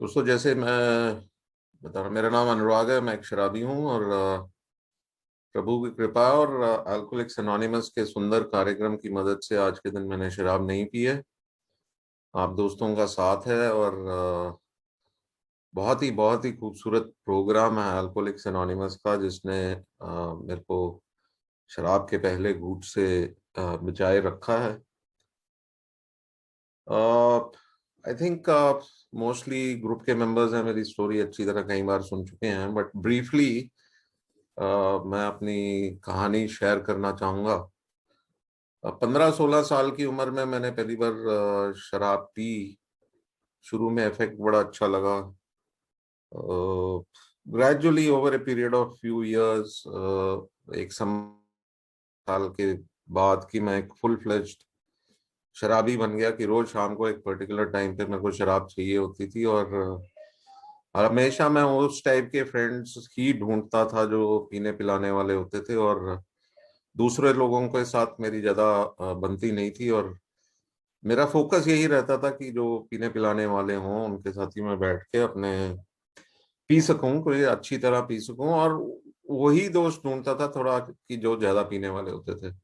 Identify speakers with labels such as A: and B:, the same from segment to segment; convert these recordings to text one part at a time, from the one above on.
A: दोस्तों, जैसे मैं बता रहा, मेरा नाम अनुराग है। मैं एक शराबी हूँ और प्रभु की कृपा और अल्कोहलिक्स एनोनिमस के सुंदर कार्यक्रम की मदद से आज के दिन मैंने शराब नहीं पी है। आप दोस्तों का साथ है और बहुत ही खूबसूरत प्रोग्राम है अल्कोहलिक्स एनोनिमस का, जिसने मेरे को शराब के पहले घूंट से बचाए रखा है। आई थिंक मोस्टली ग्रुप के मेंबर्स हैं, मेरी स्टोरी अच्छी तरह कई बार सुन चुके हैं, बट ब्रीफली मैं अपनी कहानी शेयर करना चाहूंगा। 15-16 साल की उम्र में मैंने पहली बार शराब पी। शुरू में इफेक्ट बड़ा अच्छा लगा। Gradually over a period of few years, एक साल के बाद कि मैं एक फुल फ्लेज्ड शराबी बन गया, कि रोज शाम को एक पर्टिकुलर टाइम पे मेरे को शराब चाहिए होती थी। और हमेशा मैं उस टाइप के फ्रेंड्स ही ढूंढता था जो पीने पिलाने वाले होते थे, और दूसरे लोगों के साथ मेरी ज्यादा बनती नहीं थी। और मेरा फोकस यही रहता था कि जो पीने पिलाने वाले हों उनके साथ ही मैं बैठ के अपने पी सकूं, कोई अच्छी तरह पी सकूं। और वही दोस्त ढूंढता था थोड़ा कि जो ज्यादा पीने वाले होते थे,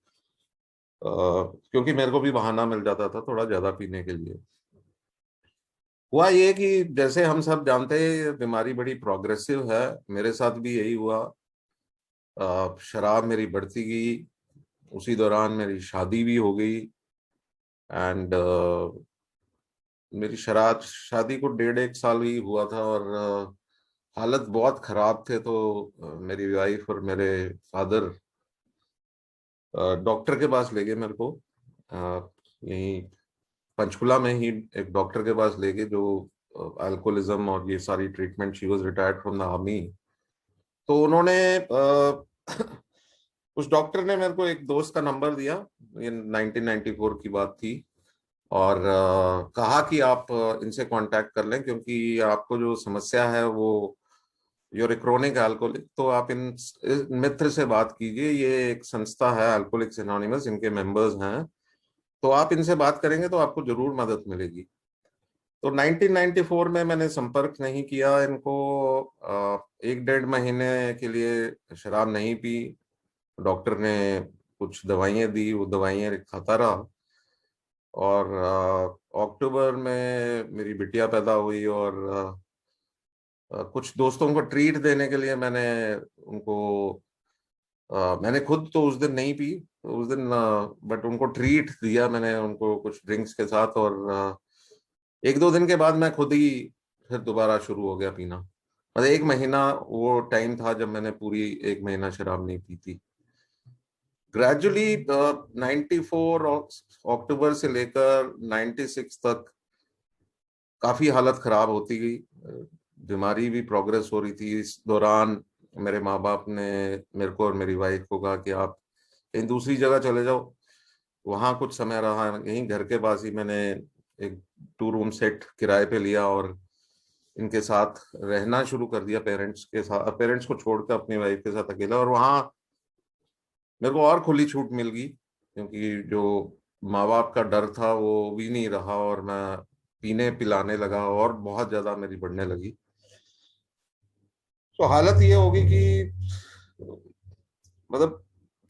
A: क्योंकि मेरे को भी बहाना मिल जाता था थोड़ा ज्यादा पीने के लिए। हुआ ये कि जैसे हम सब जानते हैं, बीमारी बड़ी प्रोग्रेसिव है। मेरे साथ भी यही हुआ। शराब मेरी बढ़ती गई। उसी दौरान मेरी शादी भी हो गई। एंड मेरी शराब शादी को 1.5 1 साल ही हुआ था, और हालत बहुत खराब थे। तो मेरी वाइफ और मेरे फादर डॉक्टर के पास ले गए मेरे को। यहीं पंचकुला में ही एक डॉक्टर के पास ले गए, जो अल्कोहलिज्म और ये सारी treatment, she was retired from the army. तो उन्होंने उस डॉक्टर ने मेरे को एक दोस्त का नंबर दिया। ये 1994 की बात थी। और कहा कि आप इनसे कांटेक्ट कर लें, क्योंकि आपको जो समस्या है वो योर क्रोनिक अल्कोहलिक। तो आप इन मित्र से बात कीजिए। ये एक संस्था है अल्कोहलिक्स एनोनिमस, इनके मेंबर्स हैं। तो आप इनसे बात करेंगे तो आपको जरूर मदद मिलेगी। तो 1994 में मैंने संपर्क नहीं किया इनको। 1 1.5 महीने के लिए शराब नहीं पी। डॉक्टर ने कुछ दवाइयाँ दी, वो दवाइयाँ खाता रहा। और अक्टूबर में मेरी बिटिया पैदा हुई। और कुछ दोस्तों को ट्रीट देने के लिए उनको मैंने खुद तो उस दिन नहीं पी, तो उस दिन बट उनको ट्रीट दिया मैंने उनको कुछ ड्रिंक्स के साथ। और 1 2 दिन के बाद मैं खुद ही फिर दोबारा शुरू हो गया पीना। मतलब 1 महीना वो टाइम था जब मैंने पूरी 1 महीना शराब नहीं पी थी। ग्रेजुअली 94 अक्टूबर से लेकर 96 तक काफी हालत खराब होती गई। बीमारी भी प्रोग्रेस हो रही थी। इस दौरान मेरे माँ बाप ने मेरे को और मेरी वाइफ को कहा कि आप कहीं दूसरी जगह चले जाओ। वहां कुछ समय रहा। यहीं घर के पास ही मैंने एक 2 रूम सेट किराए पे लिया और इनके साथ रहना शुरू कर दिया, पेरेंट्स के साथ, पेरेंट्स को छोड़कर अपनी वाइफ के साथ अकेला। और वहाँ मेरे को और खुली छूट मिल गई, क्योंकि जो माँ बाप का डर था वो भी नहीं रहा। और मैं पीने पिलाने लगा और बहुत ज्यादा मेरी बढ़ने लगी। तो हालत ये होगी कि मतलब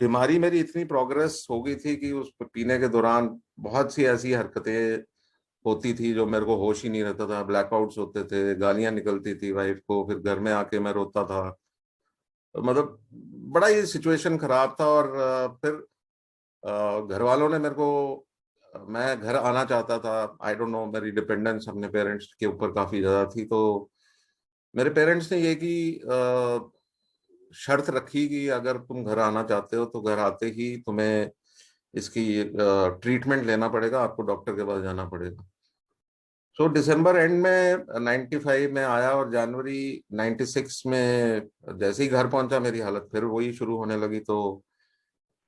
A: बीमारी मेरी इतनी प्रोग्रेस हो गई थी कि उस पीने के दौरान बहुत सी ऐसी हरकतें होती थी जो मेरे को होश ही नहीं रहता था। ब्लैकआउट्स होते थे, गालियां निकलती थी वाइफ को, फिर घर में आके मैं रोता था। तो मतलब बड़ा ही सिचुएशन खराब था। और फिर घर वालों ने मेरे को, मैं घर आना चाहता था। आई डोंट नो, मेरी डिपेंडेंस अपने पेरेंट्स के ऊपर काफी ज्यादा थी। तो मेरे पेरेंट्स ने ये की शर्त रखी कि अगर तुम घर आना चाहते हो तो घर आते ही तुम्हें इसकी ट्रीटमेंट लेना पड़ेगा, आपको डॉक्टर के पास जाना पड़ेगा। सो दिसंबर एंड में 95 में आया, और जनवरी 96 में जैसे ही घर पहुंचा मेरी हालत फिर वही शुरू होने लगी। तो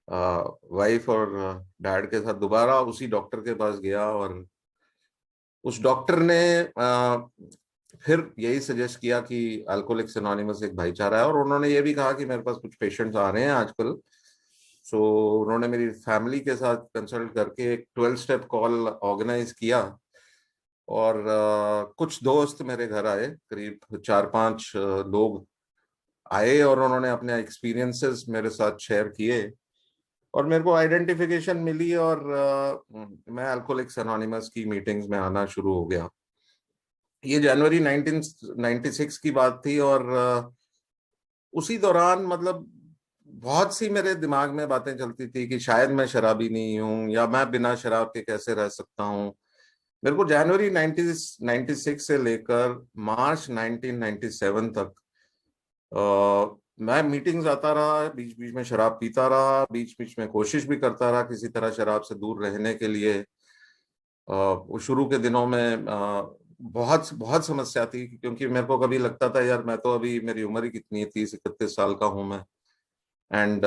A: वाइफ और डैड के साथ दोबारा उसी डॉक्टर के पास गया। और उस डॉक्टर ने फिर यही सजेस्ट किया कि अल्कोहलिक्स एनोनिमस एक भाईचारा है। और उन्होंने ये भी कहा कि मेरे पास कुछ पेशेंट्स आ रहे हैं आजकल। सो उन्होंने मेरी फैमिली के साथ कंसल्ट करके एक 12 स्टेप कॉल ऑर्गेनाइज किया। और कुछ दोस्त मेरे घर आए, करीब 4-5 लोग आए और उन्होंने अपने एक्सपीरियंसेस मेरे साथ शेयर किए और मेरे को आइडेंटिफिकेशन मिली और मैं अल्कोहलिक्स एनोनिमस की मीटिंग्स में आना शुरू हो गया। ये जनवरी 1996 की बात थी और उसी दौरान मतलब बहुत सी मेरे दिमाग में बातें चलती थी कि शायद मैं शराबी नहीं हूं या मैं बिना शराब के कैसे रह सकता हूं। मेरे को जनवरी 1996 से लेकर मार्च 1997 तक मैं मीटिंग्स आता रहा, बीच बीच में शराब पीता रहा, बीच बीच में कोशिश भी करता रहा किसी तरह शराब से दूर रहने के लिए। वो शुरू के दिनों में बहुत बहुत समस्या थी, क्योंकि मेरे को कभी लगता था यार मैं तो अभी, मेरी उम्र ही कितनी है, 30-31 साल का हूं मैं। एंड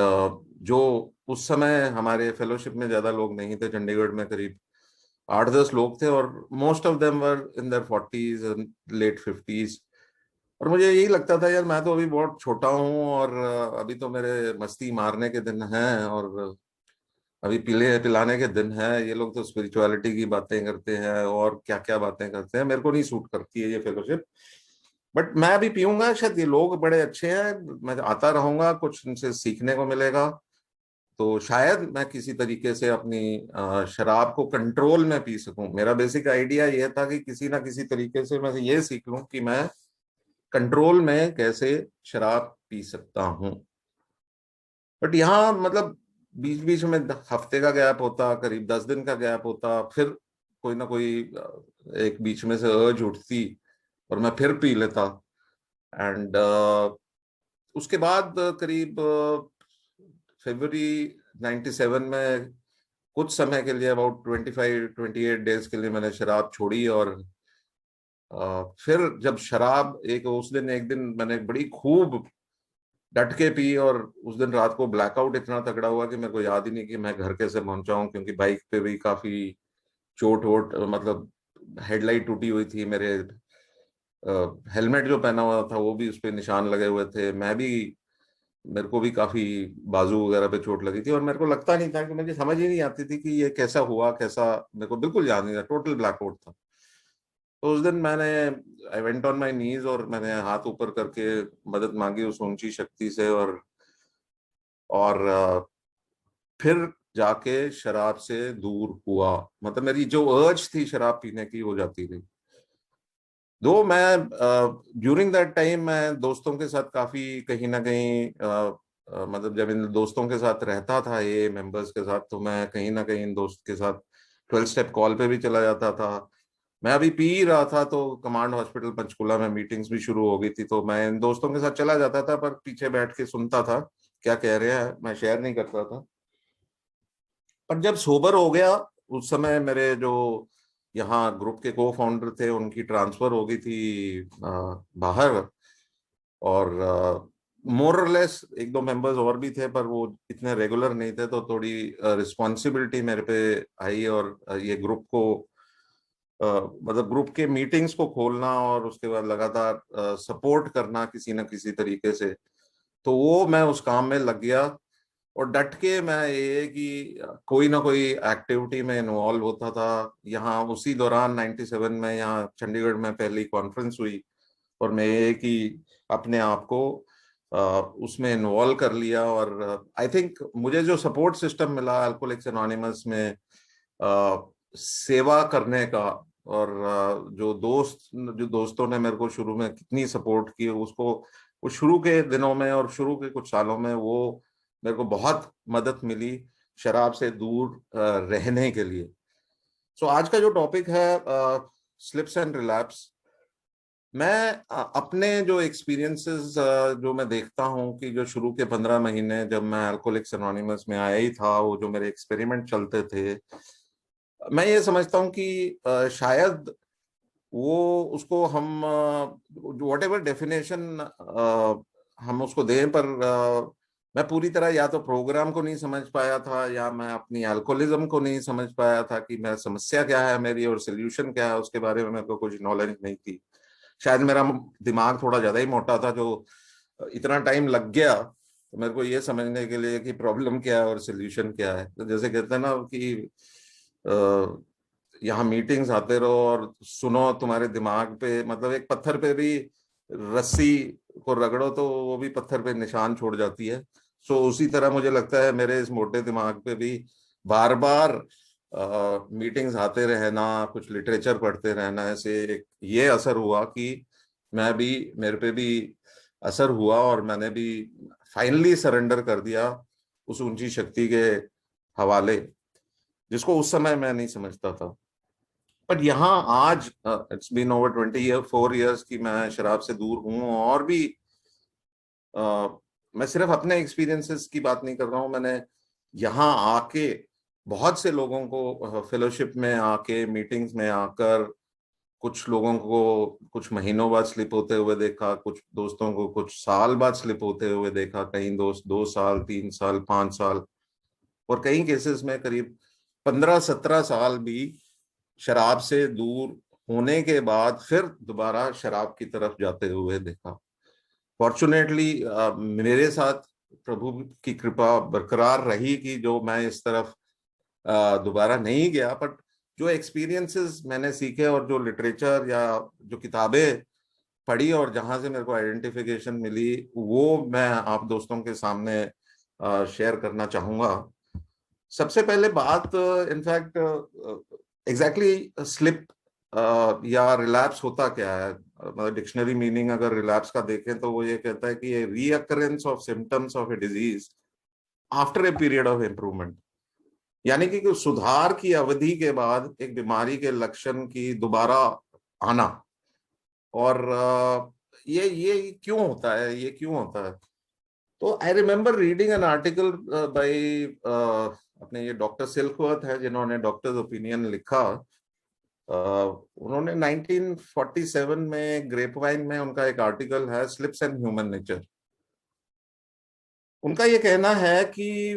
A: जो उस समय हमारे फेलोशिप में ज्यादा लोग नहीं थे, चंडीगढ़ में करीब 8-10 लोग थे और most of them were in their 40s and let 50s। और मुझे यही लगता था यार मैं तो अभी बहुत छोटा हूँ और अभी तो मेरे मस्ती मारने के दिन हैं और अभी पिलाने के दिन हैं। ये लोग तो स्पिरिचुअलिटी की बातें करते हैं और क्या क्या बातें करते हैं, मेरे को नहीं सूट करती है ये फेलोशिप। बट मैं अभी पीऊंगा, शायद ये लोग बड़े अच्छे हैं, मैं आता रहूंगा, कुछ इनसे सीखने को मिलेगा, तो शायद मैं किसी तरीके से अपनी शराब को कंट्रोल में पी सकूं। मेरा बेसिक आइडिया ये था कि किसी ना किसी तरीके से मैं ये सीख लूं कि मैं कंट्रोल में कैसे शराब पी सकता हूं। बट यहाँ मतलब बीच बीच में हफ्ते का गैप होता, करीब 10 दिन का गैप होता, फिर कोई ना कोई एक बीच में से अर्ज उठती और मैं फिर पी लेता। एंड उसके बाद करीब फरवरी 97 में कुछ समय के लिए, अबाउट 25-28 डेज के लिए मैंने शराब छोड़ी। और फिर जब शराब, उस दिन एक दिन मैंने बड़ी खूब डट के पी और उस दिन रात को ब्लैकआउट इतना तगड़ा हुआ कि मेरे को याद ही नहीं कि मैं घर कैसे पहुंचा हूं, क्योंकि बाइक पे भी काफी चोट वोट, मतलब हेडलाइट टूटी हुई थी, मेरे हेलमेट जो पहना हुआ था वो भी उस पे निशान लगे हुए थे, मैं भी, मेरे को भी काफी बाजू वगैरह पे चोट लगी थी और मेरे को लगता नहीं था कि, मुझे समझ ही नहीं आती थी कि ये कैसा हुआ, कैसा, मेरे को बिल्कुल याद नहीं था, टोटल ब्लैकआउट था। तो उस दिन मैंने, आई वेंट ऑन माई नीज और मैंने हाथ ऊपर करके मदद मांगी उस ऊंची शक्ति से और फिर जाके शराब से दूर हुआ। मतलब मेरी जो अर्ज थी शराब पीने की वो जाती रही। दो मैं ड्यूरिंग दैट टाइम मैं दोस्तों के साथ काफी कहीं ना कहीं मतलब जब इन दोस्तों के साथ रहता था, ये मेंबर्स के साथ, तो मैं कहीं ना कहीं इन दोस्त के साथ 12 स्टेप कॉल पे भी चला जाता था। मैं अभी पी ही रहा था तो कमांड हॉस्पिटल पंचकुला में मीटिंग्स भी शुरू हो गई थी, तो मैं इन दोस्तों के साथ चला जाता था, पर पीछे बैठ के सुनता था क्या कह रहे हैं, मैं शेयर नहीं करता था। पर जब सोबर हो गया, उस समय मेरे जो यहाँ ग्रुप के को फाउंडर थे उनकी ट्रांसफर हो गई थी बाहर, और मोरलेस एक दो मेंबर्स और भी थे पर वो इतने रेगुलर नहीं थे, तो थोड़ी रिस्पॉन्सिबिलिटी मेरे पे आई और ये ग्रुप को मतलब ग्रुप के मीटिंग्स को खोलना और उसके बाद लगातार सपोर्ट करना किसी न किसी तरीके से, तो वो मैं उस काम में लग गया। और डट के मैं ये कि कोई ना कोई एक्टिविटी में इन्वॉल्व होता था। यहाँ उसी दौरान 97 में यहाँ चंडीगढ़ में पहली कॉन्फ्रेंस हुई और मैं ये कि अपने आप को उसमें इन्वॉल्व कर लिया। और आई थिंक मुझे जो सपोर्ट सिस्टम मिला अल्कोहलिक्स एनोनिमस में, सेवा करने का, और जो दोस्तों ने मेरे को शुरू में कितनी सपोर्ट की उसको, वो शुरू के दिनों में और शुरू के कुछ सालों में वो मेरे को बहुत मदद मिली शराब से दूर रहने के लिए। सो आज का जो टॉपिक है स्लिप्स एंड रिलैप्स, मैं अपने जो एक्सपीरियंसेस जो मैं देखता हूँ कि जो शुरू के 15 महीने जब मैं अल्कोहलिक्स एनोनिमस में आया ही था, वो जो मेरे एक्सपेरिमेंट चलते थे, मैं ये समझता हूँ कि शायद वो उसको हम वॉट एवर डेफिनेशन हम उसको दें, पर मैं पूरी तरह या तो प्रोग्राम को नहीं समझ पाया था या मैं अपनी अल्कोहलिज्म को नहीं समझ पाया था कि मैं समस्या क्या है मेरी और सोल्यूशन क्या है उसके बारे में मेरे को कुछ नॉलेज नहीं थी। शायद मेरा दिमाग थोड़ा ज्यादा ही मोटा था, जो इतना टाइम लग गया तो मेरे को ये समझने के लिए कि प्रॉब्लम क्या है और सोल्यूशन क्या है। तो जैसे कहते हैं ना कि यहाँ मीटिंग्स आते रहो और सुनो, तुम्हारे दिमाग पे मतलब एक पत्थर पे भी रस्सी को रगड़ो तो वो भी पत्थर पे निशान छोड़ जाती है। सो उसी तरह मुझे लगता है मेरे इस मोटे दिमाग पे भी बार बार मीटिंग्स आते रहना, कुछ लिटरेचर पढ़ते रहना, ऐसे एक ये असर हुआ कि मैं भी, मेरे पे भी असर हुआ और मैंने भी फाइनली सरेंडर कर दिया उस ऊंची शक्ति के हवाले, जिसको उस समय मैं नहीं समझता था। पर यहाँ आज इट्स बीन ओवर 24 ईयर्स की मैं शराब से दूर हूँ, और भी मैं सिर्फ अपने एक्सपीरियंसेस की बात नहीं कर रहा हूँ, मैंने यहाँ आके बहुत से लोगों को फेलोशिप में आके, मीटिंग्स में आकर, कुछ लोगों को कुछ महीनों बाद स्लिप होते हुए देखा, कुछ दोस्तों को कुछ साल बाद स्लिप होते हुए देखा, कई दोस्त 2 साल, 3 साल, 5 साल, और कई केसेस में करीब 15-17 साल भी शराब से दूर होने के बाद फिर दोबारा शराब की तरफ जाते हुए देखा। फॉर्चुनेटली मेरे साथ प्रभु की कृपा बरकरार रही कि जो मैं इस तरफ दोबारा नहीं गया, बट जो एक्सपीरियंसेस मैंने सीखे और जो लिटरेचर या जो किताबें पढ़ी और जहां से मेरे को आइडेंटिफिकेशन मिली, वो मैं आप दोस्तों के सामने शेयर करना चाहूंगा। सबसे पहले बात, इनफैक्ट एग्जैक्टली स्लिप या रिलैप्स होता क्या है, मतलब डिक्शनरी मीनिंग अगर रिलैप्स का देखें तो वो ये कहता है कि ये recurrence of symptoms of a disease after a period of improvement, यानी कि सुधार की अवधि के बाद एक बीमारी के लक्षण की दोबारा आना। और ये क्यों होता है, ये क्यों होता है? तो I remember reading an article by अपने ये डॉक्टर सिल्कवर्थ है जिन्होंने डॉक्टर्स ओपिनियन लिखा। उन्होंने 1947 में ग्रेपवाइन में उनका एक आर्टिकल है, स्लिप्स एंड ह्यूमन नेचर। उनका ये कहना है कि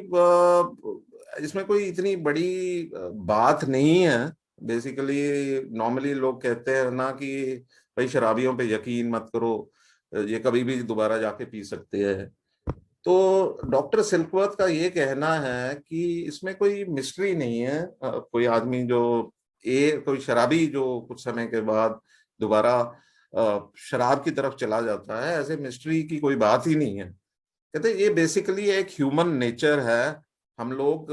A: इसमें कोई इतनी बड़ी बात नहीं है। बेसिकली नॉर्मली लोग कहते हैं ना कि भाई शराबियों पे यकीन मत करो, ये कभी भी दोबारा जाके पी सकते हैं। तो डॉक्टर सिल्कवर्थ का ये कहना है कि इसमें कोई मिस्ट्री नहीं है। कोई आदमी जो कोई शराबी जो कुछ समय के बाद दोबारा शराब की तरफ चला जाता है, ऐसे मिस्ट्री की कोई बात ही नहीं है। कहते ये बेसिकली एक ह्यूमन नेचर है। हम लोग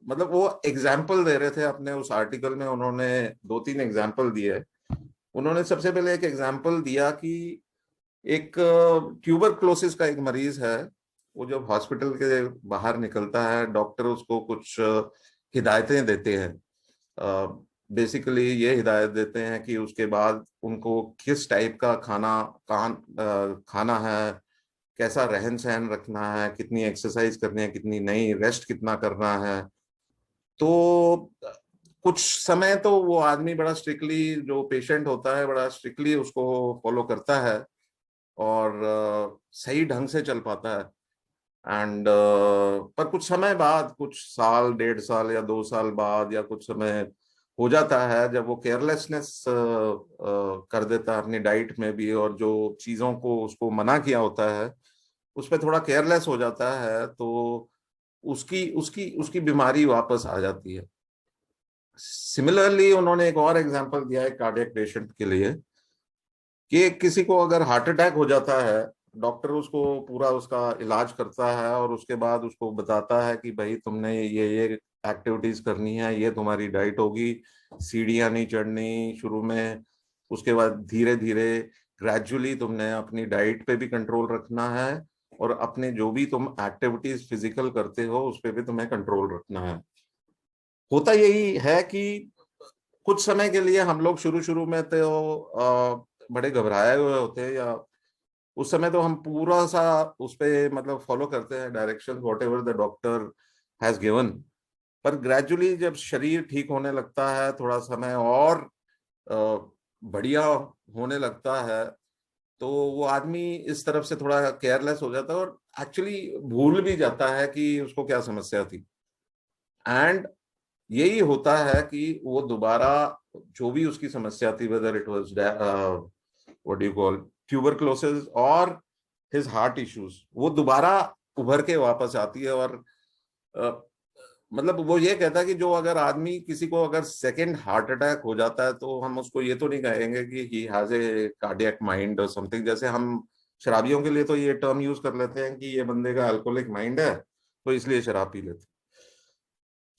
A: मतलब वो एग्जाम्पल दे रहे थे अपने उस आर्टिकल में, उन्होंने 2-3 एग्जाम्पल दिए। उन्होंने सबसे पहले एक एग्जाम्पल दिया कि एक ट्यूबरक्लोसिस का एक मरीज है, वो जब हॉस्पिटल के बाहर निकलता है, डॉक्टर उसको कुछ हिदायतें देते हैं। बेसिकली ये हिदायत देते हैं कि उसके बाद उनको किस टाइप का खाना है, कैसा रहन सहन रखना है, कितनी एक्सरसाइज करनी है, कितनी नहीं, रेस्ट कितना करना है। तो कुछ समय तो वो आदमी बड़ा स्ट्रिक्टली, जो पेशेंट होता है बड़ा स्ट्रिक्टली उसको फॉलो करता है और सही ढंग से चल पाता है। एंड पर कुछ समय बाद, कुछ साल, 1.5 साल या 2 साल बाद, या कुछ समय हो जाता है जब वो केयरलेसनेस कर देता है अपनी डाइट में भी, और जो चीजों को उसको मना किया होता है उस पर थोड़ा केयरलेस हो जाता है, तो उसकी उसकी उसकी बीमारी वापस आ जाती है। सिमिलरली उन्होंने एक और एग्जांपल दिया है कार्डियक पेशेंट के लिए, कि किसी को अगर हार्ट अटैक हो जाता है, डॉक्टर उसको पूरा उसका इलाज करता है और उसके बाद उसको बताता है कि भाई तुमने ये एक्टिविटीज करनी है, ये तुम्हारी डाइट होगी, सीढ़ियां नहीं चढ़नी शुरू में, उसके बाद धीरे धीरे ग्रेजुअली तुमने अपनी डाइट पे भी कंट्रोल रखना है, और अपने जो भी तुम एक्टिविटीज फिजिकल करते हो उस पर भी तुम्हें कंट्रोल रखना है। होता यही है कि कुछ समय के लिए हम लोग शुरू शुरू में तो बड़े घबराए हुए होते हैं, या उस समय तो हम पूरा सा उस पे मतलब फॉलो करते हैं direction what ever the doctor has given. पर ग्रेजुअली जब शरीर ठीक होने लगता है, थोड़ा समय और बढ़िया होने लगता है, तो वो आदमी इस तरफ से थोड़ा केयरलेस हो जाता है और एक्चुअली भूल भी जाता है कि उसको क्या समस्या थी। एंड यही होता है कि वो दोबारा जो भी उसकी समस्या थी, whether it was what do you call tuberculosis और हिज हार्ट इश्यूज, वो दोबारा उभर के वापस आती है। और मतलब वो ये कहता है कि जो अगर आदमी किसी को अगर सेकंड हार्ट अटैक हो जाता है तो हम उसको ये तो नहीं कहेंगे कि he has a cardiac mind और समथिंग। जैसे हम शराबियों के लिए तो ये टर्म यूज कर लेते हैं कि ये बंदे का अल्कोहलिक माइंड है तो इसलिए शराब पी लेते।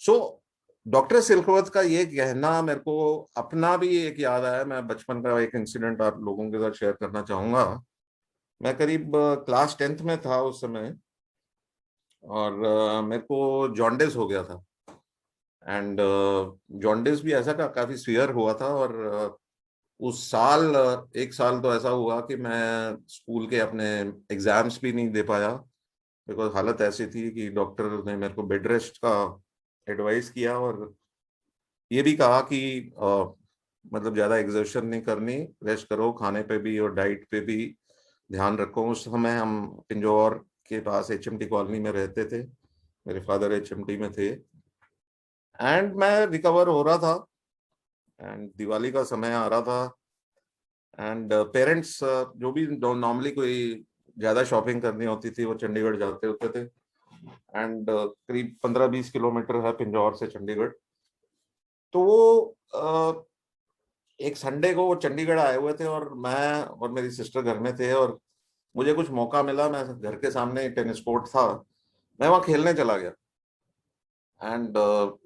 A: सो डॉक्टर सिलखवत का ये कहना मेरे को अपना भी एक याद आया। मैं बचपन का एक इंसिडेंट आप लोगों के साथ शेयर करना चाहूंगा। मैं करीब क्लास 10th में था उस समय, और मेरे को जॉन्डिस हो गया था। एंड जॉन्डिस भी ऐसा का काफी सीवियर हुआ था। और उस साल एक साल तो ऐसा हुआ कि मैं स्कूल के अपने एग्जाम्स भी नहीं दे पाया, बिकॉज हालत ऐसी थी कि डॉक्टर ने मेरे को बेड रेस्ट का एडवाइस किया, और ये भी कहा कि मतलब ज्यादा एग्जर्शन नहीं करनी, रेस्ट करो, खाने पे भी और डाइट पे भी ध्यान रखो। उस समय हम पिंजौर के पास HMT कॉलोनी में रहते थे, मेरे फादर HMT में थे। एंड मैं रिकवर हो रहा था, एंड दिवाली का समय आ रहा था। एंड पेरेंट्स जो भी नॉर्मली कोई ज्यादा शॉपिंग करनी होती थी वो चंडीगढ़ जाते होते थे। एंड करीब 15-20 किलोमीटर है पिंजौर से चंडीगढ़। तो वो एक संडे को वो चंडीगढ़ आए हुए थे, और मैं और मेरी सिस्टर घर में थे, और मुझे कुछ मौका मिला, मैं घर के सामने टेनिस कोर्ट था, मैं वहाँ खेलने चला गया। एंड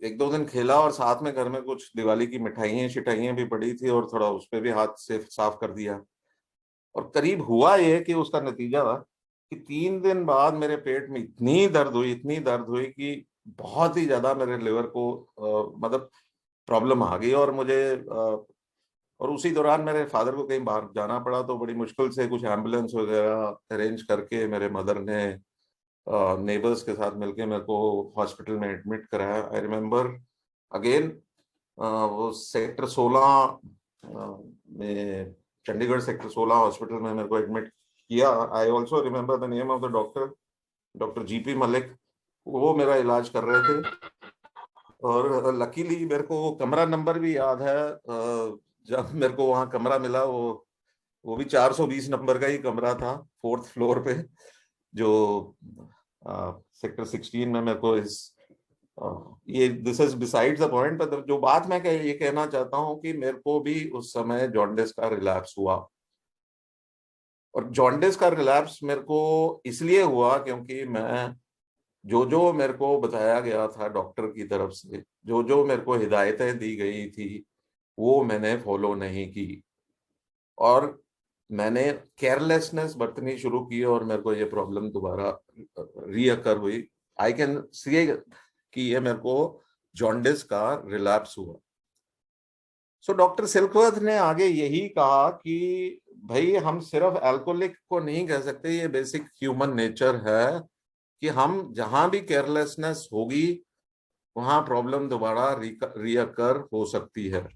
A: एक दो दिन खेला, और साथ में घर में कुछ दिवाली की मिठाइयाँ शिठाइयाँ भी पड़ी थी, और थोड़ा उस पर भी हाथ से साफ कर दिया। और करीब हुआ ये कि उसका नतीजा कि 3 दिन बाद मेरे पेट में इतनी दर्द हुई कि बहुत ही ज्यादा मेरे लिवर को मतलब प्रॉब्लम आ गई। और मुझे और उसी दौरान मेरे फादर को कहीं बाहर जाना पड़ा, तो बड़ी मुश्किल से कुछ एम्बुलेंस वगैरह अरेंज करके मेरे मदर ने नेबर्स के साथ मिलके मेरे को हॉस्पिटल में एडमिट कराया। आई रिमेम्बर अगेन, वो सेक्टर 16 में, चंडीगढ़ सेक्टर 16 हॉस्पिटल में मेरे को एडमिट किया। I also remember the name of the doctor, doctor GP Malik. वो मेरा इलाज कर रहे थे, और लकीली मेरे को वो कमरा नंबर भी याद है। जब मेरे को वहाँ कमरा मिला, वो भी 420 नंबर का ही कमरा था, 4th फ्लोर पे, जो सेक्टर 16 में मेरे को ये this is besides the point. पर जो बात मैं ये कहना चाहता हूँ कि मेरे को भी उस समय जॉन्डिस का रिलैप्स हुआ। और जॉन्डिस का रिलैप्स मेरे को इसलिए हुआ क्योंकि मैं जो जो मेरे को बताया गया था डॉक्टर की तरफ से, जो जो मेरे को हिदायतें दी गई थी, वो मैंने फॉलो नहीं की, और मैंने केयरलेसनेस बरतनी शुरू की, और मेरे को ये प्रॉब्लम दोबारा रीअकर हुई। आई कैन सी कि ये मेरे को जॉन्डिस का रिलैप्स हुआ। सो डॉक्टर सिल्कवर्थ ने आगे यही कहा कि भाई हम सिर्फ अल्कोहलिक को नहीं कह सकते, ये बेसिक ह्यूमन नेचर है कि हम जहां भी केयरलेसनेस होगी वहां प्रॉब्लम दोबारा रीअकर हो सकती है।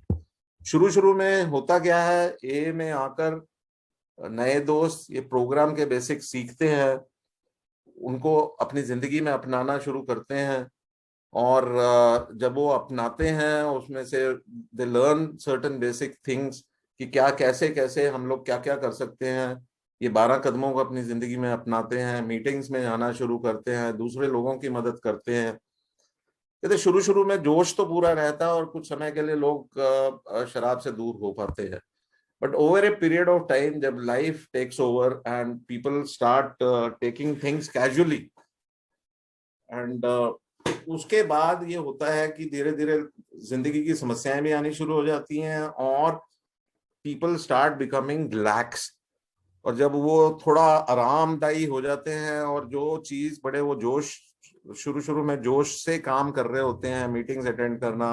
A: शुरू शुरू में होता क्या है, ए में आकर नए दोस्त ये प्रोग्राम के बेसिक सीखते हैं, उनको अपनी जिंदगी में अपनाना शुरू करते हैं, और जब वो अपनाते हैं उसमें से they learn certain basic things कि क्या कैसे कैसे हम लोग क्या क्या कर सकते हैं। ये 12 कदमों को अपनी जिंदगी में अपनाते हैं, मीटिंग्स में जाना शुरू करते हैं, दूसरे लोगों की मदद करते हैं। कहते शुरू शुरू में जोश तो पूरा रहता है, और कुछ समय के लिए लोग शराब से दूर हो पाते हैं। But over a period of time, जब life takes over and people start taking things casually, and उसके बाद ये होता है कि धीरे धीरे जिंदगी की समस्याएं भी आनी शुरू हो जाती हैं, और पीपल स्टार्ट बिकमिंग रिलैक्स। और जब वो थोड़ा आरामदायी हो जाते हैं, और जो चीज बड़े वो जोश, शुरू शुरू में जोश से काम कर रहे होते हैं, मीटिंग्स अटेंड करना,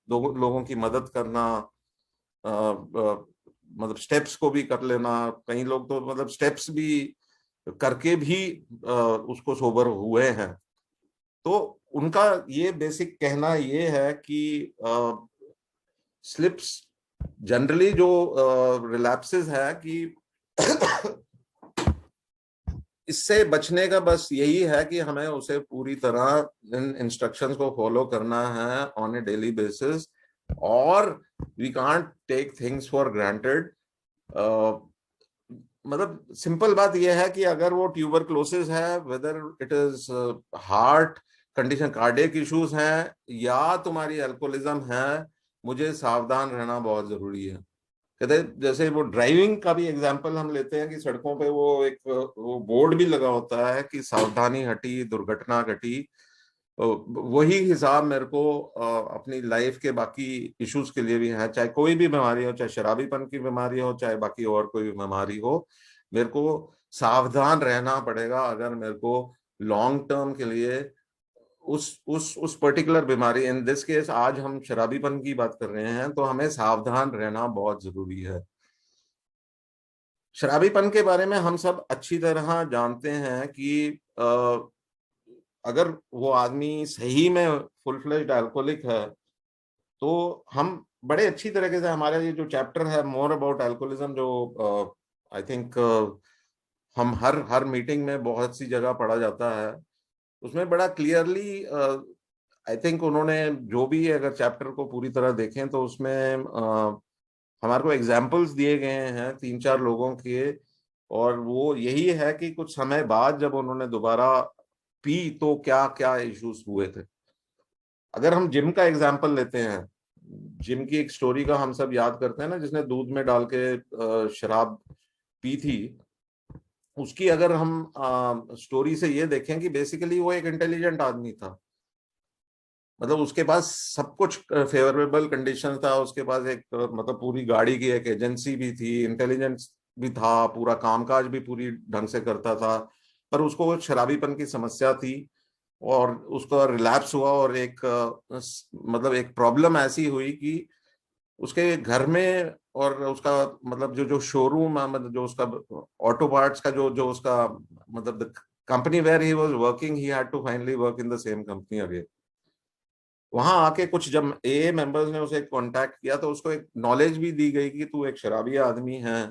A: लोगों की मदद करना, मतलब स्टेप्स को भी कर लेना, कई लोग तो मतलब स्टेप्स भी करके भी उसको सोबर हुए हैं। तो उनका ये बेसिक कहना ये है कि स्लिप्स जनरली जो रिलैप्सेस है कि इससे बचने का बस यही है कि हमें उसे पूरी तरह इन इंस्ट्रक्शंस को फॉलो करना है ऑन ए डेली बेसिस, और we can't take things for granted. मतलब सिंपल बात यह है कि अगर वो ट्यूबरक्लोसिस है, whether it is heart condition, cardiac issues हैं या तुम्हारी अल्कोहलिज्म है, मुझे सावधान रहना बहुत जरूरी है। कहते हैं, जैसे वो ड्राइविंग का भी एग्जांपल हम लेते हैं कि सड़कों पे वो एक वो बोर्ड भी लगा होता है कि सावधानी हटी दुर्घटना घटी। वही हिसाब मेरे को अपनी लाइफ के बाकी इश्यूज के लिए भी है, चाहे कोई भी बीमारी हो, चाहे शराबीपन की बीमारी हो, चाहे बाकी और कोई भी बीमारी हो, मेरे को सावधान रहना पड़ेगा अगर मेरे को लॉन्ग टर्म के लिए उस पर्टिकुलर बीमारी, इन दिस केस आज हम शराबीपन की बात कर रहे हैं, तो हमें सावधान रहना बहुत जरूरी है। शराबीपन के बारे में हम सब अच्छी तरह जानते हैं कि अगर वो आदमी सही में फुल फ्लेज्ड अल्कोहलिक है, तो हम बड़े अच्छी तरीके से, हमारा ये जो चैप्टर है मोर अबाउट अल्कोहलिज्म, जो आई थिंक हम हर हर मीटिंग में बहुत सी जगह पढ़ा जाता है, उसमें बड़ा क्लियरली आई थिंक उन्होंने जो भी, अगर चैप्टर को पूरी तरह देखें तो उसमें हमारे को एग्जाम्पल्स दिए गए हैं 3-4 लोगों के। और वो यही है कि कुछ समय बाद जब उन्होंने दोबारा पी तो क्या क्या इश्यूज हुए थे। अगर हम जिम का एग्जाम्पल लेते हैं, जिम की एक स्टोरी का हम सब याद करते हैं ना, जिसने दूध में डाल के शराब पी थी, उसकी अगर हम स्टोरी से ये देखें कि बेसिकली वो एक इंटेलिजेंट आदमी था। मतलब उसके पास सब कुछ फेवरेबल कंडीशन था, उसके पास एक मतलब पूरी गाड़ी की एक एजेंसी भी थी, इंटेलिजेंस भी था, पूरा कामकाज भी पूरी ढंग से करता था, पर उसको शराबीपन की समस्या थी और उसका रिलैप्स हुआ। और एक मतलब एक प्रॉब्लम ऐसी हुई कि उसके घर में और उसका मतलब जो जो शोरूम, मतलब जो उसका ऑटो पार्ट्स का जो जो उसका मतलब the company where he was working, he had to finally work in the same company again. वहां आके कुछ जब ए मेंबर्स ने उसे कांटेक्ट किया तो उसको एक नॉलेज भी दी गई कि तू एक शराबी आदमी है।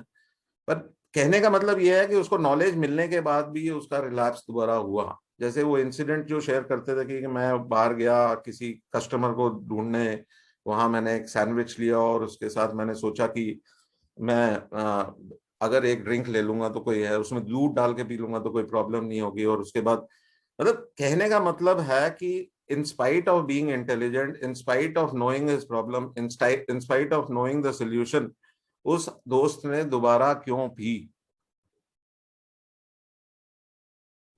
A: पर कहने का मतलब यह है कि उसको नॉलेज मिलने के बाद भी उसका रिलैप्स दोबारा हुआ। जैसे वो इंसिडेंट जो शेयर करते थे कि मैं बाहर गया किसी कस्टमर को ढूंढने, वहां मैंने एक सैंडविच लिया और उसके साथ मैंने सोचा कि मैं अगर एक ड्रिंक ले लूंगा तो कोई है, उसमें दूध डाल के पी लूंगा तो कोई प्रॉब्लम नहीं होगी। और उसके बाद मतलब कहने का मतलब है कि in spite of being intelligent, in spite of knowing his problem, in spite of knowing the solution, उस दोस्त ने दोबारा क्यों पी।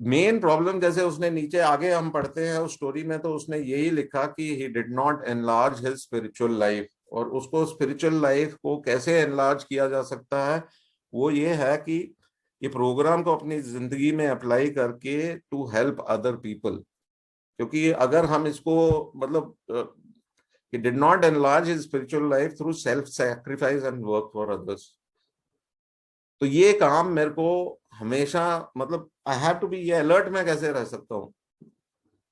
A: मेन प्रॉब्लम, जैसे उसने नीचे आगे हम पढ़ते हैं उस स्टोरी में, तो उसने यही लिखा कि he did not enlarge his spiritual life. और उसको स्पिरिचुअल लाइफ को कैसे एनलार्ज किया जा सकता है, वो ये है कि ये प्रोग्राम को अपनी जिंदगी में अप्लाई करके टू हेल्प अदर पीपल। क्योंकि अगर हम इसको मतलब he did not enlarge his spiritual life through self sacrifice and work for others। तो ये काम मेरे को हमेशा मतलब आई हैव टू बी, ये अलर्ट में कैसे रह सकता हूँ,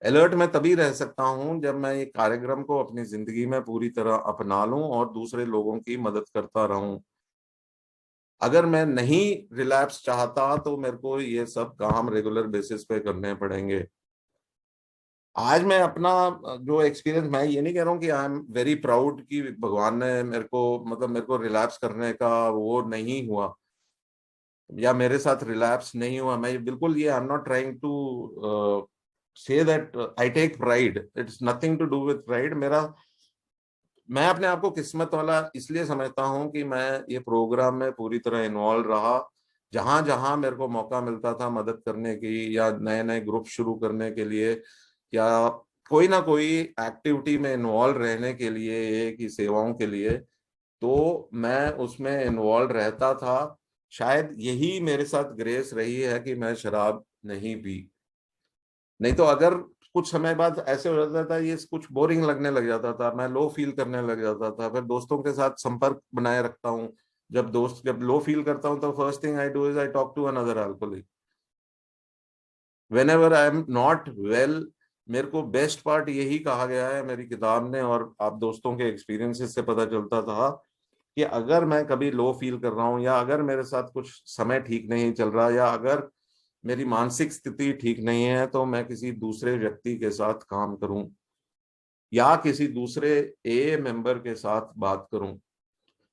A: अलर्ट में तभी रह सकता हूँ जब मैं ये कार्यक्रम को अपनी जिंदगी में पूरी तरह अपना लूं और दूसरे लोगों की मदद करता रहूं। अगर मैं नहीं रिलैप्स चाहता तो मेरे को ये सब काम रेगुलर बेसिस पे करने पड़ेंगे। आज मैं अपना जो एक्सपीरियंस, मैं ये नहीं कह रहा हूँ कि आई एम वेरी प्राउड कि भगवान ने मेरे को मतलब मेरे को रिलैप्स करने का वो नहीं हुआ या मेरे साथ रिलैप्स नहीं हुआ। मैं बिल्कुल ये, I am not trying to say that I take pride, it's nothing to do with pride. मेरा, मैं अपने आप को किस्मत वाला इसलिए समझता हूँ कि मैं ये प्रोग्राम में पूरी तरह इन्वॉल्व रहा। जहां जहां मेरे को मौका मिलता था मदद करने की या नए नए ग्रुप शुरू करने के लिए या कोई ना कोई एक्टिविटी में इन्वॉल्व रहने के लिए, की सेवाओं के लिए, तो मैं उसमें इन्वॉल्व रहता था। शायद यही मेरे साथ ग्रेस रही है कि मैं शराब नहीं पी। नहीं तो अगर कुछ समय बाद ऐसे हो जाता था, ये कुछ बोरिंग लगने लग जाता था, मैं लो फील करने लग जाता था। फिर दोस्तों के साथ संपर्क बनाए रखता हूँ, जब दोस्त जब लो फील करता हूँ तो first thing I do is I talk to another alcoholic whenever I am not well. मेरे को बेस्ट पार्ट यही कहा गया है मेरी किताब ने, और आप दोस्तों के एक्सपीरियंसेस से पता चलता था कि अगर मैं कभी लो फील कर रहा हूँ या अगर मेरे साथ कुछ समय ठीक नहीं चल रहा या अगर मेरी मानसिक स्थिति ठीक नहीं है, तो मैं किसी दूसरे व्यक्ति के साथ काम करूं या किसी दूसरे ए मेंबर के साथ बात करूं।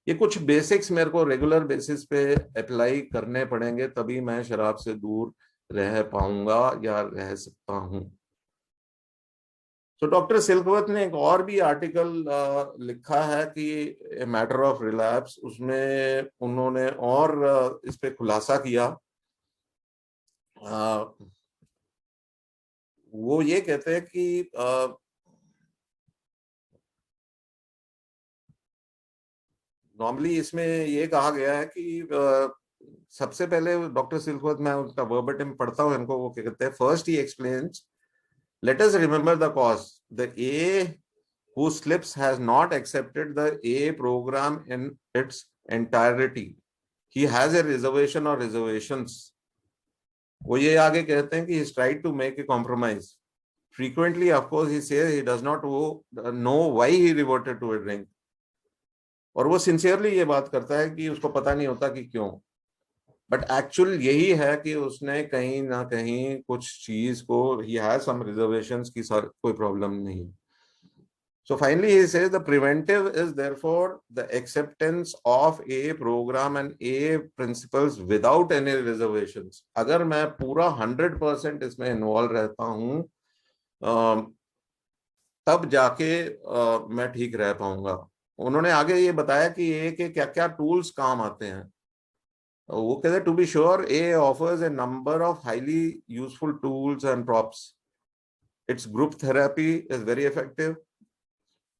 A: ये कुछ बेसिक्स मेरे को रेगुलर बेसिस पे अप्लाई करने पड़ेंगे, तभी मैं शराब से दूर रह पाऊंगा या रह सकता हूं। तो डॉक्टर सिल्कवर्थ ने एक और भी आर्टिकल लिखा है कि मैटर ऑफ रिलैप्स, उसमें उन्होंने और इस पे खुलासा किया। वो ये कहते हैं कि नॉर्मली इसमें ये कहा गया है कि सबसे पहले डॉक्टर सिल्कवर्थ, मैं उनका वर्बेटिम पढ़ता हूँ इनको, वो क्या कहते हैं, first he explains, let us remember the cause. The A who slips has not accepted the A program in its entirety. He has a reservation or reservations. वो ये आगे कहते हैं कि he's tried to make a compromise. Frequently, of course, he says he does not know why he reverted to a drink. और वो sincerely ये बात करता है कि उसको पता नहीं होता कि क्यों, बट एक्चुअल यही है कि उसने कहीं ना कहीं कुछ चीज को, he has some reservations की सर कोई प्रॉब्लम नहीं। So finally he says the preventive is therefore the acceptance of A program and A principles without any reservations. अगर मैं पूरा 100% इसमें इन्वॉल्व रहता हूं तब जाके मैं ठीक रह पाऊंगा। उन्होंने आगे ये बताया कि ए के क्या क्या टूल्स काम आते हैं। वो कहते हैं to be sure a offers a number of highly useful tools and props. It's group therapy is very effective.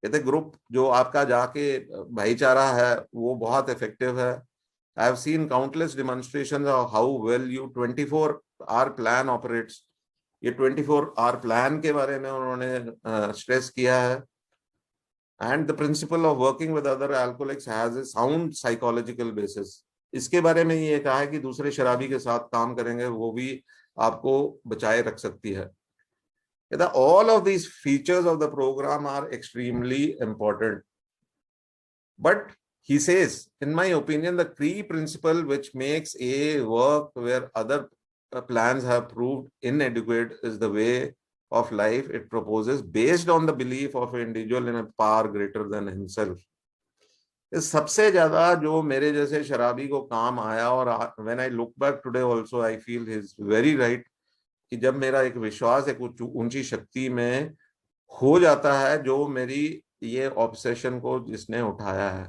A: कहते ग्रुप जो आपका जाके भाईचारा है वो बहुत इफेक्टिव है। I have seen countless demonstrations of how well you 24 hour plan operates. ये 24 आवर प्लान के बारे में उन्होंने स्ट्रेस किया है। And the principle of working with other alcoholics has a sound psychological basis. इसके बारे में ये कहा है कि दूसरे शराबी के साथ काम करेंगे वो भी आपको बचाए रख सकती है। All of these features of the program are extremely important. But he says, in my opinion, the key principle which makes A work where other plans have proved inadequate is the way of life it proposes based on the belief of an individual in a power greater than himself. इस सबसे ज्यादा जो मेरे जैसे शराबी को काम आया, और when I look back today also I feel he's very right, कि जब मेरा एक विश्वास एक ऊंची शक्ति में हो जाता है, जो मेरी ये ऑब्सेशन को जिसने उठाया है,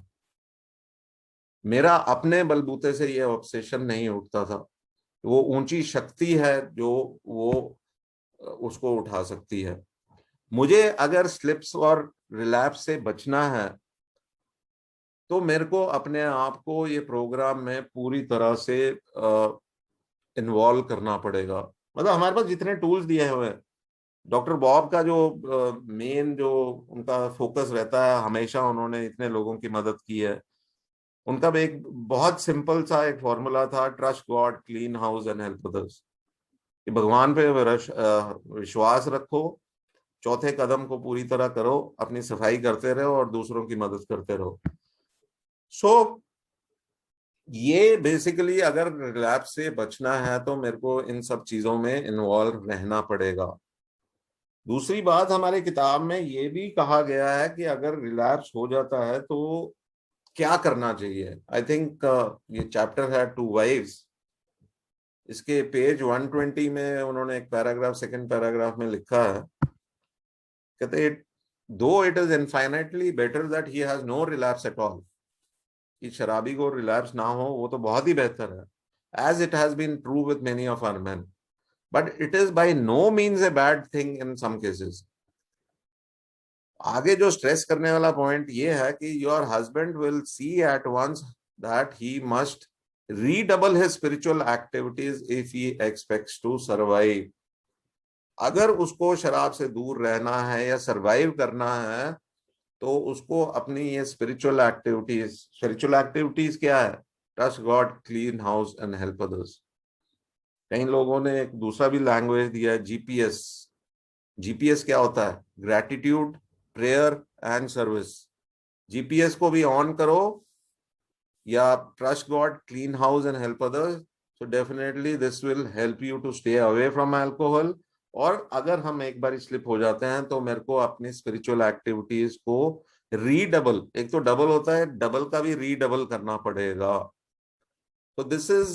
A: मेरा अपने बलबूते से ये ऑब्सेशन नहीं उठता था, वो ऊंची शक्ति है जो वो उसको उठा सकती है। मुझे अगर स्लिप्स और रिलैप्स से बचना है तो मेरे को अपने आप को ये प्रोग्राम में पूरी तरह से इन्वॉल्व करना पड़ेगा। मतलब हमारे पास जितने टूल्स दिए हुए हैं, डॉक्टर बॉब का जो मेन जो उनका फोकस रहता है, हमेशा उन्होंने इतने लोगों की मदद की है। उनका भी एक बहुत सिंपल सा एक फॉर्मूला था, trust God, clean house and help others. कि भगवान पे विश्वास रखो, चौथे कदम को पूरी तरह करो, अपनी सफाई करते रहो और दूसरों की मदद करते रहो। सो ये बेसिकली अगर रिलैप्स से बचना है तो मेरे को इन सब चीजों में इन्वॉल्व रहना पड़ेगा। दूसरी बात, हमारे किताब में ये भी कहा गया है कि अगर रिलैप्स हो जाता है तो क्या करना चाहिए। आई थिंक ये चैप्टर है 2 वाइव्स, इसके पेज 120 में उन्होंने एक पैराग्राफ, सेकंड पैराग्राफ में लिखा है, कहते दो it is infinitely better that he has no relapse at all, कि शराबी को रिलैप्स ना हो वो तो बहुत ही बेहतर है, as it has been true with many of our men, but it is by no means a bad thing in some cases. आगे जो स्ट्रेस करने वाला पॉइंट ये है कि your husband will see at once that he must redouble his spiritual activities if he expects to survive. अगर उसको शराब से दूर रहना है या सरवाइव करना है तो उसको अपनी ये स्पिरिचुअल एक्टिविटीज क्या है, trust God, clean house and help others. कई लोगों ने एक दूसरा भी लैंग्वेज दिया है, जीपीएस। जीपीएस क्या होता है? Gratitude, prayer and service. GPS को भी ऑन करो, या trust God, clean house and help others, so definitely this will help you to stay away from alcohol. और अगर हम एक बार स्लिप हो जाते हैं तो मेरे को अपनी स्पिरिचुअल एक्टिविटीज को रीडबल, एक तो डबल होता है, डबल का भी रीडबल करना पड़ेगा। तो दिस इज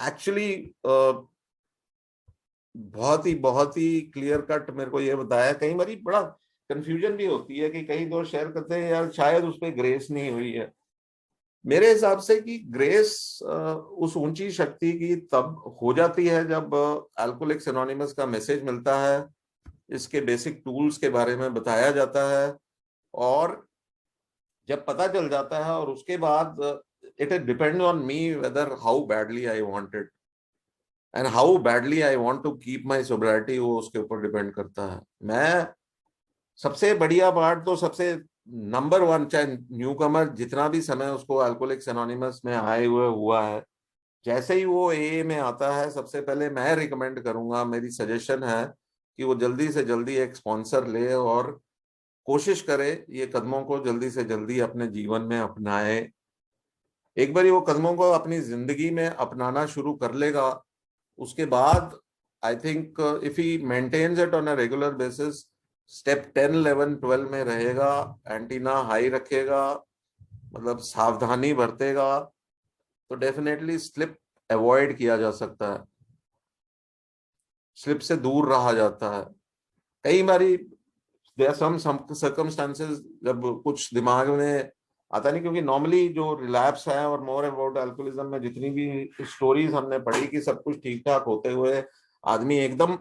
A: एक्चुअली बहुत ही क्लियर कट मेरे को ये बताया। कई बार बड़ा कंफ्यूजन भी होती है कि कई दोस्त शेयर करते हैं यार शायद उस पर ग्रेस नहीं हुई है। मेरे हिसाब से कि ग्रेस उस ऊंची शक्ति की तब हो जाती है जब अल्कोहलिक्स एनोनिमस का मैसेज मिलता है, इसके बेसिक टूल्स के बारे में बताया जाता है, और जब पता चल जाता है, और उसके बाद it depend on me whether how badly I want it and how badly I want to keep my sobriety, वो उसके ऊपर डिपेंड करता है। मैं सबसे बढ़िया पार्ट तो सबसे नंबर वन, चाहे न्यू कमर जितना भी समय उसको अल्कोहलिक्स एनोनिमस में आए हुए हुआ है, जैसे ही वो ए में आता है सबसे पहले मैं रिकमेंड करूंगा, मेरी सजेशन है कि वो जल्दी से जल्दी एक स्पॉन्सर ले और कोशिश करे ये कदमों को जल्दी से जल्दी अपने जीवन में अपनाए। एक बार वो कदमों को अपनी जिंदगी में अपनाना शुरू कर लेगा, उसके बाद I think if he maintains it on a regular basis, step 10, 11, 12 में रहेगा, एंटीना हाई रखेगा, मतलब सावधानी बरतेगा, तो डेफिनेटली स्लिप अवॉइड किया जा सकता है, स्लिप से दूर रहा जाता है। कई बारी देयर आर सम सर्कमस्टांसेस जब कुछ दिमाग में आता नहीं, क्योंकि नॉर्मली जो रिलैप्स है और मोर अबाउट अल्कोहलिज्म में जितनी भी स्टोरीज हमने पढ़ी कि सब कुछ ठीक ठाक होते हुए आदमी एकदम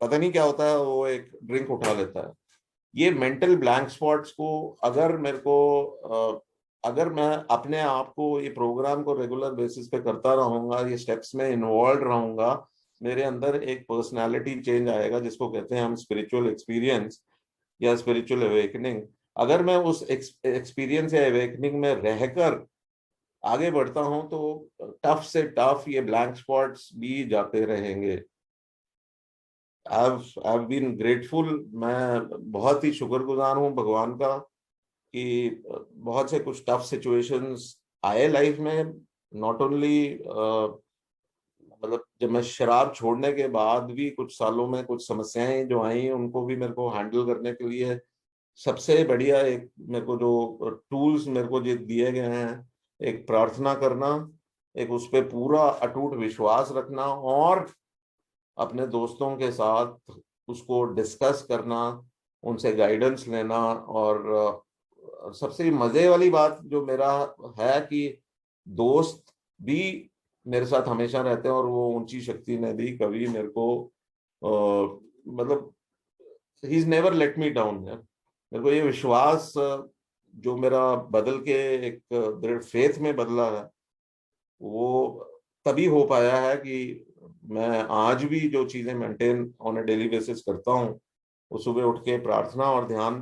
A: पता नहीं क्या होता है, वो एक ड्रिंक उठा लेता है। ये मेंटल ब्लैंक स्पॉट्स को अगर मेरे को अगर मैं अपने आप को ये प्रोग्राम को रेगुलर बेसिस पे करता रहूंगा, ये स्टेप्स में इन्वॉल्व रहूंगा, मेरे अंदर एक पर्सनालिटी चेंज आएगा जिसको कहते हैं हम स्पिरिचुअल एक्सपीरियंस या स्पिरिचुअल अवेकनिंग। अगर मैं उस एक्सपीरियंस या अवेकनिंग में रहकर आगे बढ़ता हूं तो टफ से टफ ये ब्लैंक स्पॉट्स भी जाते रहेंगे। I've been grateful, मैं बहुत ही शुक्रगुजार हूँ भगवान का कि बहुत से कुछ टफ सिचुएशंस आए लाइफ में। नॉट ओनली मतलब जब मैं शराब छोड़ने के बाद भी कुछ सालों में कुछ समस्याएं जो आई उनको भी मेरे को हैंडल करने के लिए सबसे बढ़िया एक मेरे को जो टूल्स मेरे को जो दिए गए हैं, एक प्रार्थना करना, एक उस पे पूरा अटूट विश्वास रखना, और अपने दोस्तों के साथ उसको डिस्कस करना, उनसे गाइडेंस लेना। और सबसे मजे वाली बात जो मेरा है कि दोस्त भी मेरे साथ हमेशा रहते हैं, और वो ऊंची शक्ति ने भी कभी मेरे को मतलब he is never let me down. मेरे को ये विश्वास जो मेरा बदल के एक दृढ़ फेथ में बदला है, वो तभी हो पाया है कि मैं आज भी जो चीजें maintain on a daily basis करता हूँ, वो सुबह उठ के प्रार्थना और ध्यान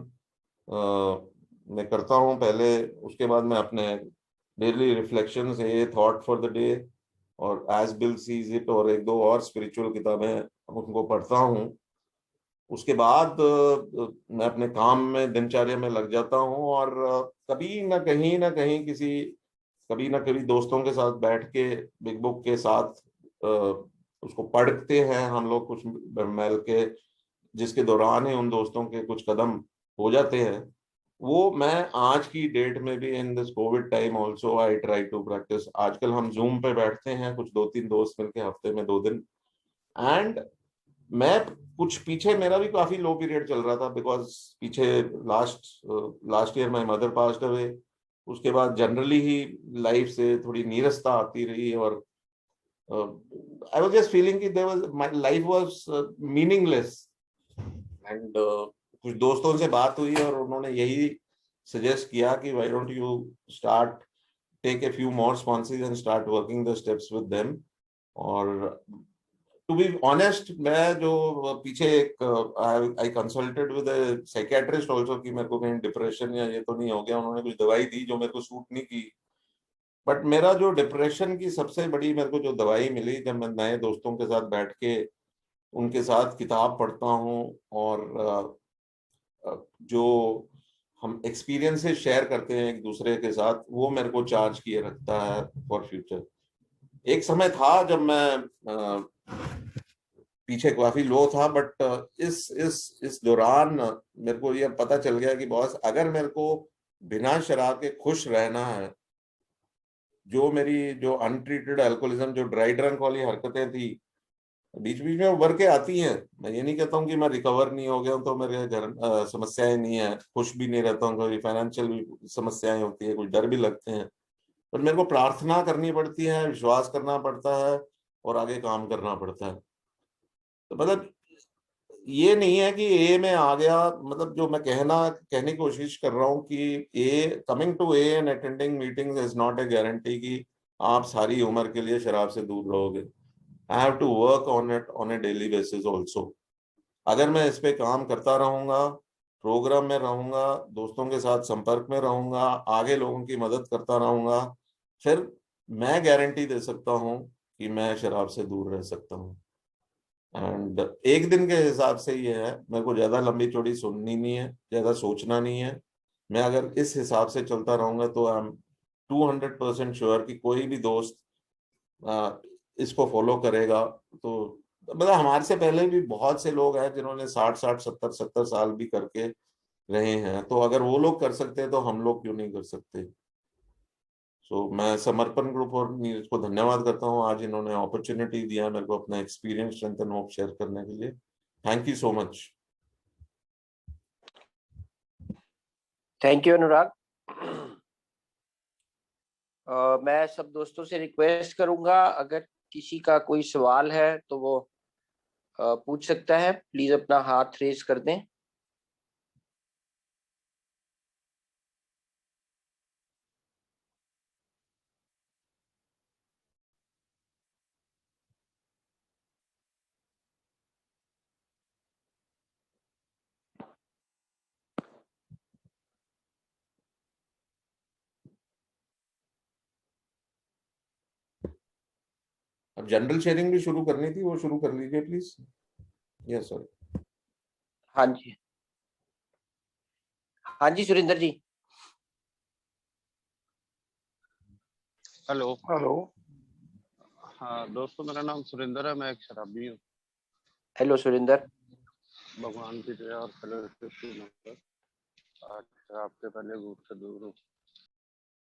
A: मैं करता हूँ पहले, उसके बाद मैं अपने डेली रिफ्लेक्शंस, ये थॉट फॉर द डे और एज बिल सीज इट और एक दो और स्पिरिचुअल किताबें उनको पढ़ता हूँ। उसके बाद मैं अपने काम में दिनचर्या में लग जाता हूँ, और कभी ना कहीं किसी कभी ना कभी दोस्तों के साथ बैठ के बिग बुक के साथ उसको पढ़ते हैं हम लोग कुछ मिल के, जिसके दौरान ही उन दोस्तों के कुछ कदम हो जाते हैं। वो मैं आज की डेट में भी in this covid time also I try to practise. आजकल हम जूम पे बैठते हैं कुछ 2-3 दोस्त मिलके हफ्ते में 2 दिन, एंड मैं कुछ पीछे मेरा भी काफी लो पीरियड चल रहा था, बिकॉज पीछे last last year my mother passed away. उसके बाद जनरली ही लाइफ से थोड़ी नीरसता आती रही, और आई वाज जस्ट फीलिंग कि there was my life was meaningless. And कुछ दोस्तों से बात हुई और उन्होंने यही सजेस्ट किया कि why don't you start take a few more sponsees and start working the steps with them. और टू बी ऑनेस्ट, मैं जो पीछे एक I consulted with psychiatrist also कि मेरे को कहीं डिप्रेशन या ये तो नहीं हो गया। उन्होंने कुछ दवाई दी जो मेरे को सूट नहीं की, बट मेरा जो डिप्रेशन की सबसे बड़ी मेरे को जो दवाई मिली जब मैं नए दोस्तों के साथ बैठ के उनके साथ किताब पढ़ता हूँ, और जो हम एक्सपीरियंसेस शेयर करते हैं एक दूसरे के साथ, वो मेरे को चार्ज किए रखता है फॉर फ्यूचर। एक समय था जब मैं पीछे काफी लो था, बट इस दौरान मेरे को ये पता चल गया कि बॉस, अगर मेरे को बिना शराब के खुश रहना है, जो मेरी जो अनट्रीटेड अल्कोहलिज्म, जो ड्राई ड्रंक वाली हरकतें थी, बीच बीच में उभर के आती हैं। मैं ये नहीं कहता हूँ कि मैं रिकवर नहीं हो गया हूँ तो मेरे घर समस्याएं नहीं है, खुश भी नहीं रहता हूँ, कोई फाइनेंशियल भी समस्याएं होती है, कुछ डर भी लगते हैं, पर मेरे को प्रार्थना करनी पड़ती है, विश्वास करना पड़ता है और आगे काम करना पड़ता है। तो मतलब ये नहीं है कि ए में आ गया, मतलब जो मैं कहने की कोशिश कर रहा हूँ कि a coming to a and attending meetings is not a guarantee कि आप सारी उम्र के लिए शराब से दूर रहोगे। I have to work on a daily basis also. अगर मैं इस पे काम करता रहूंगा, प्रोग्राम में रहूंगा, दोस्तों के साथ संपर्क में रहूंगा, आगे लोगों की मदद करता रहूंगा, फिर मैं गारंटी दे सकता हूँ कि मैं शराब से दूर रह सकता हूँ। एंड एक दिन के हिसाब से ये है, मेरे को ज्यादा लंबी चौड़ी सुननी नहीं है, ज्यादा सोचना नहीं है। मैं अगर इस हिसाब से चलता रहूंगा तो आई एम 200% श्योर कि कोई भी दोस्त इसको फॉलो करेगा। तो मतलब हमारे से पहले भी बहुत से लोग हैं जिन्होंने 60-60, 70-70 साल भी करके रहे हैं, तो अगर वो लोग कर सकते हैं तो हम लोग क्यों नहीं कर सकते। सो मैं समर्पण ग्रुप और नीरज को धन्यवाद करता हूँ, आज इन्होंने अपॉर्चुनिटी दिया मेरे को अपना experience strength and hope share करने के लिए। Thank you so much.
B: Thank you Anurag. मैं सब दोस्तों से रिक्वेस्ट करूंगा, अगर किसी का कोई सवाल है तो वो पूछ सकता है, प्लीज अपना हाथ रेज कर दें।
A: अब जनरल शेयरिंग भी शुरू करनी थी, वो शुरू कर लीजिए प्लीज। Yes sir.
B: हाँ जी, हाँ जी सुरेंद्र जी।
C: हेलो।
B: हेलो।
C: हाँ दोस्तों, मेरा नाम सुरेंद्र है, मैं एक शराबी हूँ।
B: हेलो सुरेंद्र।
C: भगवान की दया और फैलोशिप की नमस्कार। आज शराब के पहले भूख से दूर हूँ।